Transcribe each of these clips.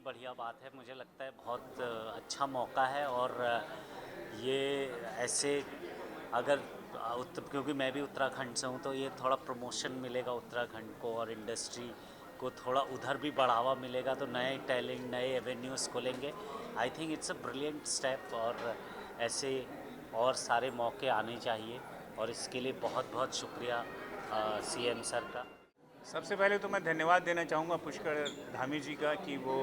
बढ़िया बात है। मुझे लगता है बहुत अच्छा मौका है और ये ऐसे अगर क्योंकि मैं भी उत्तराखंड से हूँ तो ये थोड़ा प्रमोशन मिलेगा उत्तराखंड को और इंडस्ट्री को थोड़ा उधर भी बढ़ावा मिलेगा तो नए टैलेंट नए एवेन्यूज़ खुलेंगे। I think it's a brilliant step और ऐसे और सारे मौके आने चाहिए और इसके लिए बहुत बहुत शुक्रिया सीएम सर का। सबसे पहले तो मैं धन्यवाद देना चाहूँगा पुष्कर धामी जी का कि वो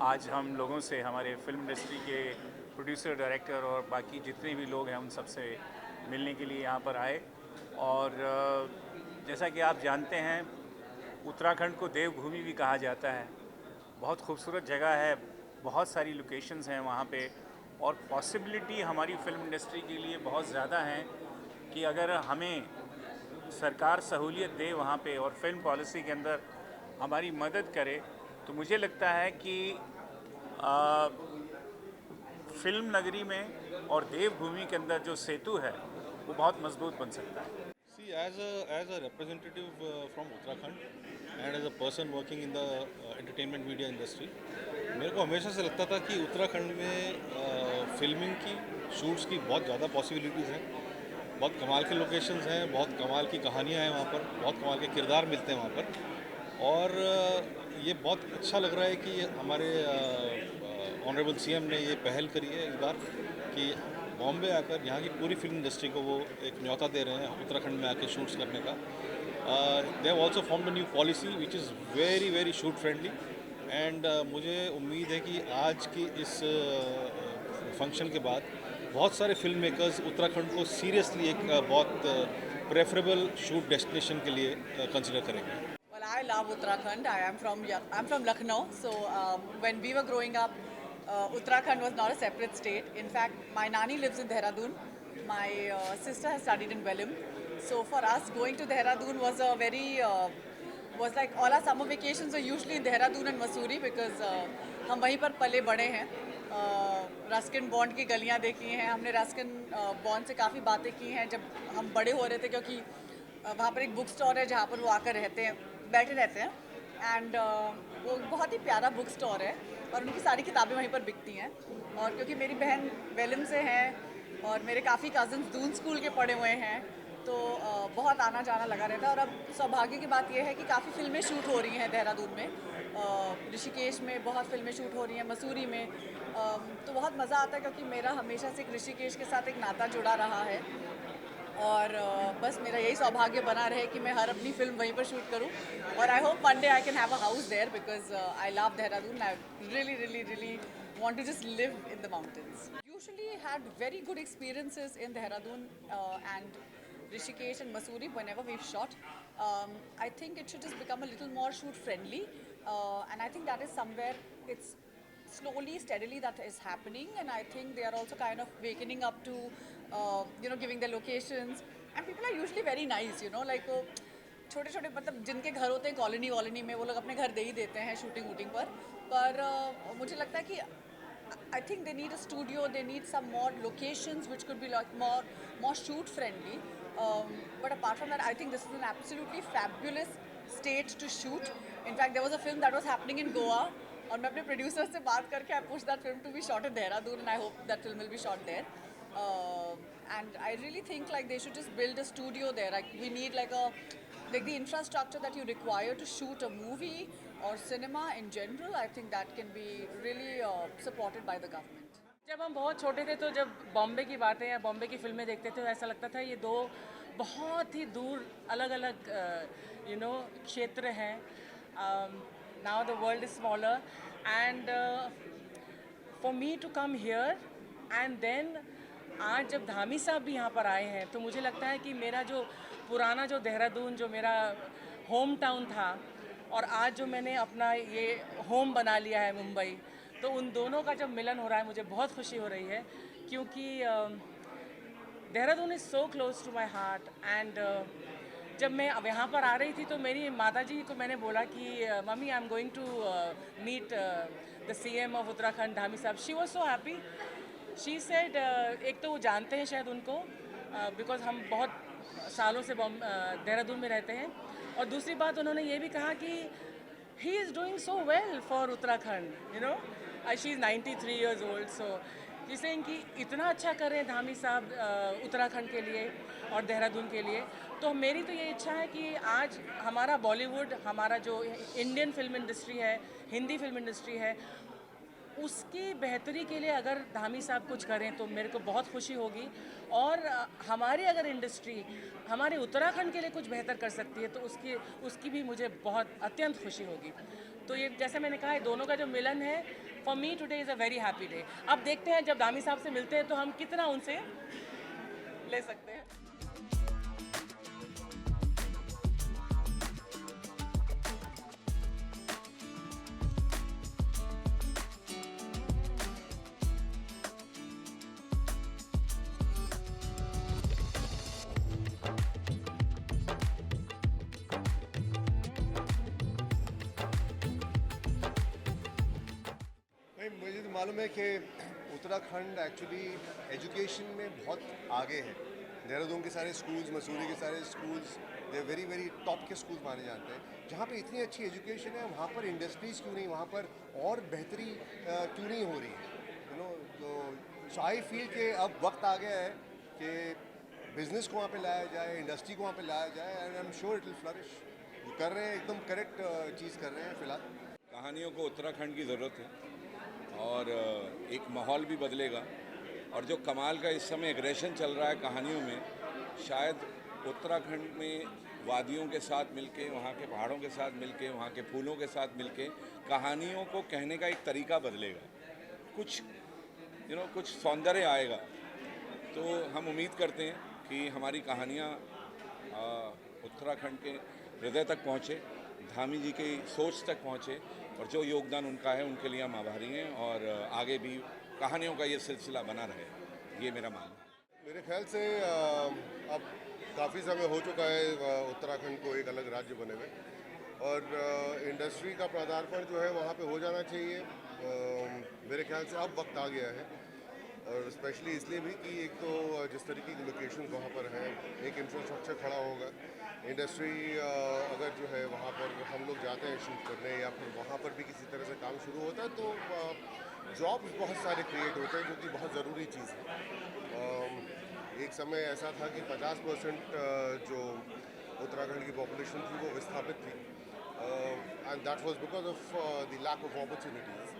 आज हम लोगों से, हमारे फिल्म इंडस्ट्री के प्रोड्यूसर, डायरेक्टर और बाकी जितने भी लोग हैं उन सबसे मिलने के लिए यहाँ पर आए। और जैसा कि आप जानते हैं, उत्तराखंड को देवभूमि भी कहा जाता है। बहुत खूबसूरत जगह है, बहुत सारी लोकेशंस हैं वहाँ पे, और पॉसिबिलिटी हमारी फिल्म इंडस्ट्री के लिए बहुत ज़्यादा हैं कि अगर हमें सरकार सहूलियत दे वहाँ पे और फिल्म पॉलिसी के अंदर हमारी मदद करे, तो मुझे लगता है कि आ, फिल्म नगरी में और देवभूमि के अंदर जो सेतु है वो बहुत मजबूत बन सकता है। See, as a representative from Uttarakhand and as a person working in the entertainment media industry, मेरे को हमेशा से लगता था कि उत्तराखंड में फिल्मिंग की शूट्स की बहुत ज़्यादा पॉसिबिलिटीज़ हैं। बहुत कमाल के लोकेशंस हैं, बहुत कमाल की कहानियाँ हैं वहाँ पर, बहुत कमाल के किरदार मिलते हैं वहाँ पर। और ये बहुत अच्छा लग रहा है कि हमारे ऑनरेबल सीएम ने ये पहल करी है इस बार कि बॉम्बे आकर यहाँ की पूरी फिल्म इंडस्ट्री को वो एक न्योता दे रहे हैं उत्तराखंड में आके शूट्स करने का। They have also formed a new policy which is very very shoot friendly. And मुझे उम्मीद है कि आज की इस फंक्शन के बाद बहुत सारे फिल्म मेकर्स उत्तराखंड को सीरियसली एक बहुत प्रेफरेबल शूट डेस्टिनेशन के लिए कंसिडर करेंगे। Well, I love Uttarakhand. I'm from Lucknow. So when we were growing up, Uttarakhand was not a separate state. In fact, my nani lives in Dehradun. My sister has studied in Wellim. So for us, going to Dehradun was a very was like all our summer vacations were usually in Dehradun and Mussoorie because हम वहीं पर पले बड़े हैं। Ruskin bond की गलियां देखी हैं हमने, रस्किन बॉन्ड से काफ़ी बातें की हैं जब हम बड़े हो रहे थे, क्योंकि वहाँ पर एक बुक स्टोर है जहाँ पर वो आकर रहते हैं, बैठे रहते हैं। एंड वो बहुत ही प्यारा बुक स्टोर है और उनकी सारी किताबें वहीं पर बिकती हैं। और क्योंकि मेरी बहन वेलिम से है और मेरे काफ़ी कज़न्स दून स्कूल के पढ़े हुए हैं, तो बहुत आना जाना लगा रहता है। और अब सौभाग्य की बात यह है कि काफ़ी फिल्में शूट हो रही हैं देहरादून में, ऋषिकेश में बहुत फिल्में शूट हो रही हैं, मसूरी में। तो बहुत मज़ा आता है क्योंकि मेरा हमेशा से एक ऋषिकेश के साथ एक नाता जुड़ा रहा है। और बस मेरा यही सौभाग्य बना रहे कि मैं हर अपनी फिल्म वहीं पर शूट करूं। और I hope one day I can have a house there because I love Dehradun. I really want to just live in the mountains. Usually had very good experiences in Dehradun and Rishikesh and Mussoorie whenever we've shot. I think it should just become a little more shoot friendly, and I think that is somewhere it's slowly, steadily that is happening, and I think they are also kind of wakening up to, giving their locations, and people are usually very nice, like छोटे छोटे मतलब जिनके घर होते हैं colony में, वो लोग अपने घर दे ही देते हैं शूटिंग वूटिंग पर मुझे लगता है कि I think they need a studio, they need some more locations which could be like more shoot friendly. But apart from that, I think this is an absolutely fabulous state to shoot. In fact, there was a film that was happening in Goa, और मैं अपने producer से बात करके I pushed that film to be shot in Dehradun, and I hope that film will be shot there. And I really think like they should just build a studio there. Like we need like the infrastructure that you require to shoot a movie or cinema in general. I think that can be really supported by the government. जब हम बहुत छोटे थे तो जब बॉम्बे की बातें या बॉम्बे की फिल्में देखते थे तो ऐसा लगता था ये दो बहुत ही दूर अलग अलग क्षेत्र हैं। Now the world is smaller and for me to come here and then आज जब धामी साहब भी यहाँ पर आए हैं तो मुझे लगता है कि मेरा जो पुराना जो देहरादून जो मेरा होम टाउन था और आज जो मैंने अपना ये होम बना लिया है मुंबई, तो उन दोनों का जब मिलन हो रहा है मुझे बहुत खुशी हो रही है क्योंकि Dehradun is so close to my heart. And जब मैं अब यहाँ पर आ रही थी तो मेरी माता जी को मैंने बोला कि mummy I am going to meet the CM of Uttarakhand Dhami साहब। She was so happy. She said एक तो वो जानते हैं शायद उनको बिकॉज हम बहुत सालों से देहरादून में रहते हैं, और दूसरी बात उन्होंने ये भी कहा कि he is doing so well for Uttarakhand, you know. She's 93 years old, so she's saying कि इतना अच्छा कर रहे हैं धामी साहब उत्तराखंड के लिए और देहरादून के लिए। तो मेरी तो ये इच्छा है कि आज हमारा बॉलीवुड, हमारा जो इंडियन फिल्म इंडस्ट्री है, हिंदी फिल्म इंडस्ट्री है, उसकी बेहतरी के लिए अगर धामी साहब कुछ करें तो मेरे को बहुत खुशी होगी। और हमारी अगर इंडस्ट्री हमारे उत्तराखंड के लिए कुछ बेहतर कर सकती है तो उसकी भी मुझे बहुत अत्यंत खुशी होगी। तो ये जैसे मैंने कहा, दोनों का जो मिलन है, for me today is a very happy day. अब देखते हैं जब धामी साहब से मिलते हैं तो हम कितना उनसे ले सकते हैं। नहीं, मुझे तो मालूम है कि उत्तराखंड एक्चुअली एजुकेशन में बहुत आगे है। देहरादून के सारे स्कूल्स, मसूरी के सारे schools, they very very top के स्कूल्स माने जाते हैं। जहाँ पे इतनी अच्छी एजुकेशन है, वहाँ पर इंडस्ट्रीज़ क्यों नहीं, वहाँ पर और बेहतरी क्यों नहीं हो रही है, यू नो। तो आई फील कि अब वक्त आ गया है कि बिज़नेस को वहाँ पे लाया जाए, इंडस्ट्री को वहाँ पे लाया जाए, and I am sure it will flourish. कर रहे हैं, एकदम करेक्ट चीज़ कर रहे हैं फ़िलहाल। कहानियों को उत्तराखंड की ज़रूरत है और एक माहौल भी बदलेगा। और जो कमाल का इस समय एग्रेशन चल रहा है कहानियों में, शायद उत्तराखंड में वादियों के साथ मिलके, वहाँ के पहाड़ों के साथ मिलके, वहाँ के फूलों के साथ मिलके कहानियों को कहने का एक तरीका बदलेगा, कुछ कुछ सौंदर्य आएगा। तो हम उम्मीद करते हैं कि हमारी कहानियाँ उत्तराखंड के हृदय तक पहुँचे, धामी जी की सोच तक पहुँचे, और जो योगदान उनका है उनके लिए हम आभारी हैं, और आगे भी कहानियों का ये सिलसिला बना रहे, ये मेरा मानना है। मेरे ख्याल से अब काफ़ी समय हो चुका है उत्तराखंड को एक अलग राज्य बने हुए, और इंडस्ट्री का पदार्पण जो है वहाँ पे हो जाना चाहिए। मेरे ख्याल से अब वक्त आ गया है, और स्पेशली इसलिए भी कि एक तो जिस तरीके की लोकेशंस वहाँ पर हैं, एक इंफ्रास्ट्रक्चर खड़ा होगा। इंडस्ट्री अगर जो है वहाँ पर हम लोग जाते हैं शूट करने, या फिर वहाँ पर भी किसी तरह से काम शुरू होता है, तो जॉब्स बहुत सारे क्रिएट होते हैं, जो कि बहुत ज़रूरी चीज़ है। एक समय ऐसा था कि 50% जो उत्तराखंड की पॉपुलेशन थी वो विस्थापित थी, and that was because of the lack of opportunities.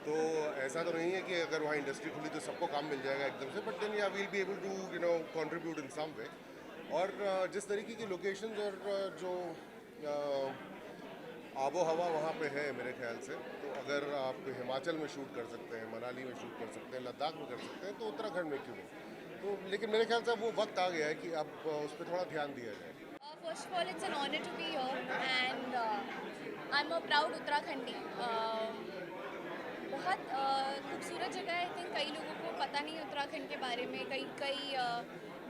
तो ऐसा तो नहीं है कि अगर वहाँ इंडस्ट्री खुली तो सबको काम मिल जाएगा एकदम से, बट देन या we'll be able to contribute in some way. और जिस तरीके की लोकेशंस और जो आबो हवा वहाँ पे है, मेरे ख्याल से तो अगर आप हिमाचल में शूट कर सकते हैं, मनाली में शूट कर सकते हैं, लद्दाख में कर सकते हैं, तो उत्तराखंड में क्यों नहीं। तो लेकिन मेरे ख्याल से वो वक्त आ गया है कि अब उस पर थोड़ा ध्यान दिया जाए। First of all, it's an honor to be here and I'm a proud Uttarakhandi. बहुत खूबसूरत जगह है। आई थिंक कई लोगों को पता नहीं है उत्तराखंड के बारे में, कई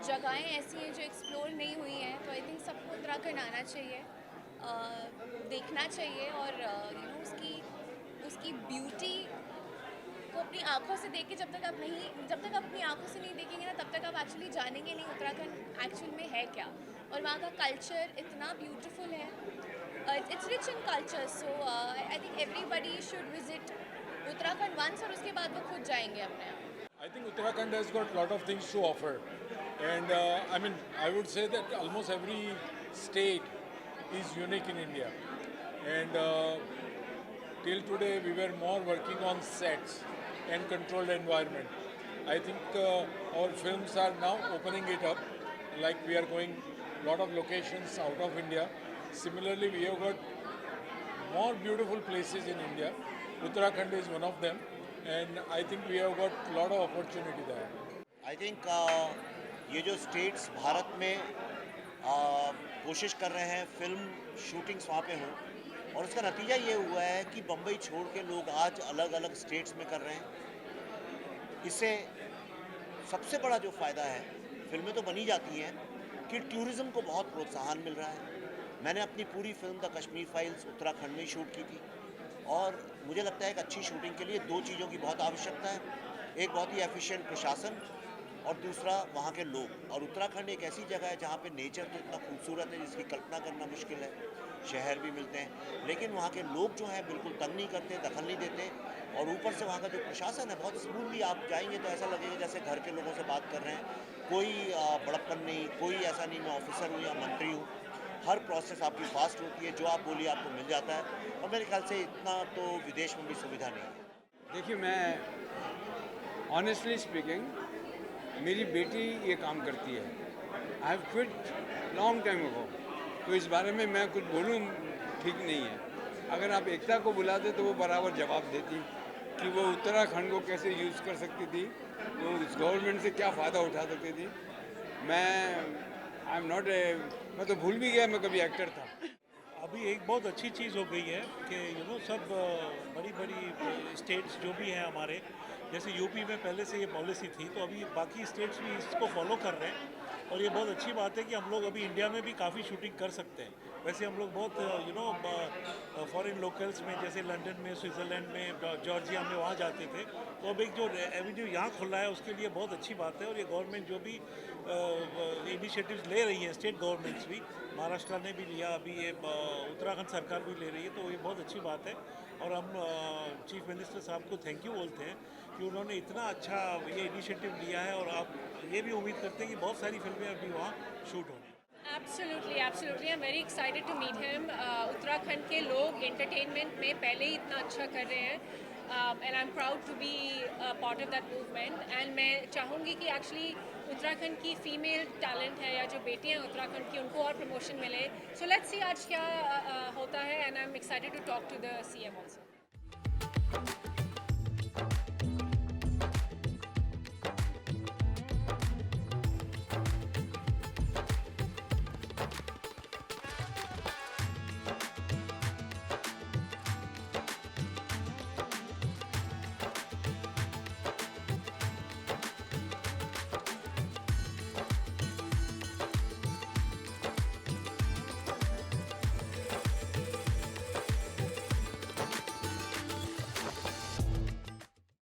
जगहें ऐसी हैं जो एक्सप्लोर नहीं हुई हैं। तो आई थिंक सबको उत्तराखंड आना चाहिए, देखना चाहिए, और उसकी ब्यूटी को अपनी आँखों से देख के जब तक आप अपनी आँखों से नहीं देखेंगे ना, तब तक आप एक्चुअली जानेंगे नहीं उत्तराखंड एक्चुअल में है क्या। और वहाँ का कल्चर इतना ब्यूटीफुल है, it's rich in culture. So I think everybody should visit Uttarakhand once, और उसके बाद वो खुद जाएंगे अपने आप। I think Uttarakhand has got a lot of things to offer, and I would say that almost every state is unique in India, and till today we were more working on sets and controlled environment. I think our films are now opening it up, like we are going a lot of locations out of India. Similarly, we have got more beautiful places in India. Uttarakhand is one of them, and I think we have got a lot of opportunity there. I think ये जो states Bharat में कोशिश कर रहे हैं film shootings वहाँ पे हों, और उसका नतीजा ये हुआ है कि बम्बई छोड़ के लोग आज अलग अलग स्टेट्स में कर रहे हैं। इससे सबसे बड़ा जो फ़ायदा है, फिल्में तो बनी जाती हैं, कि टूरिज़्म को बहुत प्रोत्साहन मिल रहा है। मैंने अपनी पूरी film the Kashmir files Uttarakhand में शूट की थी, और मुझे लगता है कि अच्छी शूटिंग के लिए दो चीज़ों की बहुत आवश्यकता है। एक बहुत ही एफिशिएंट प्रशासन, और दूसरा वहाँ के लोग। और उत्तराखंड एक ऐसी जगह है जहाँ पे नेचर तो इतना खूबसूरत है जिसकी कल्पना करना मुश्किल है। शहर भी मिलते हैं लेकिन वहाँ के लोग जो हैं बिल्कुल तंग नहीं करते, दखल नहीं देते। और ऊपर से वहाँ का जो प्रशासन है बहुत स्मूथली, आप जाएंगे तो ऐसा लगेगा जैसे घर के लोगों से बात कर रहे हैं। कोई बड़प्पन नहीं, कोई ऐसा नहीं मैं ऑफिसर हूँ या मंत्री हूँ। हर प्रोसेस आपकी फास्ट होती है, जो आप बोलिए आपको मिल जाता है। और मेरे ख्याल से इतना तो विदेश में भी सुविधा नहीं है। देखिए, मैं ऑनेस्टली स्पीकिंग मेरी बेटी ये काम करती है। I have quit long time ago, तो इस बारे में मैं कुछ बोलूँ ठीक नहीं है। अगर आप एकता को बुलाते तो वो बराबर जवाब देती कि वो उत्तराखंड को कैसे यूज़ कर सकती थी, वो उस गवर्नमेंट से क्या फ़ायदा उठा सकती थी। मैं तो भूल भी गया मैं कभी एक्टर था। अभी एक बहुत अच्छी चीज़ हो गई है कि सब बड़ी बड़ी स्टेट्स जो भी हैं हमारे, जैसे यूपी में पहले से ये पॉलिसी थी, तो अभी बाकी स्टेट्स भी इसको फॉलो कर रहे हैं। और ये बहुत अच्छी बात है कि हम लोग अभी इंडिया में भी काफ़ी शूटिंग कर सकते हैं। वैसे हम लोग बहुत फॉरेन लोकल्स में, जैसे लंदन में, स्विट्ज़रलैंड में, जॉर्जिया में वहाँ जाते थे। तो अब एक जो एवेन्यू यहाँ खुला है उसके लिए बहुत अच्छी बात है। और ये गवर्नमेंट जो भी इनिशिएटिव्स ले रही है, स्टेट गवर्नमेंट्स भी, महाराष्ट्र ने भी लिया, अभी ये उत्तराखंड सरकार भी ले रही है, तो ये बहुत अच्छी बात है। और हम चीफ मिनिस्टर साहब को थैंक यू बोलते हैं कि उन्होंने इतना अच्छा ये इनिशिएटिव लिया है। और आप ये भी उम्मीद करते हैं कि बहुत सारी फिल्में अभी वहाँ शूट होंगी। Absolutely, absolutely. I'm very excited to meet him. Uttarakhand के लोग एंटरटेनमेंट में पहले ही इतना अच्छा कर रहे हैं, and I'm proud to be part of that movement. And मैं चाहूँगी कि actually उत्तराखंड की फीमेल टैलेंट है या जो बेटियाँ हैं उत्तराखंड की, उनको और प्रमोशन मिले. So let's see आज क्या होता है, and I'm excited to talk to the CM also.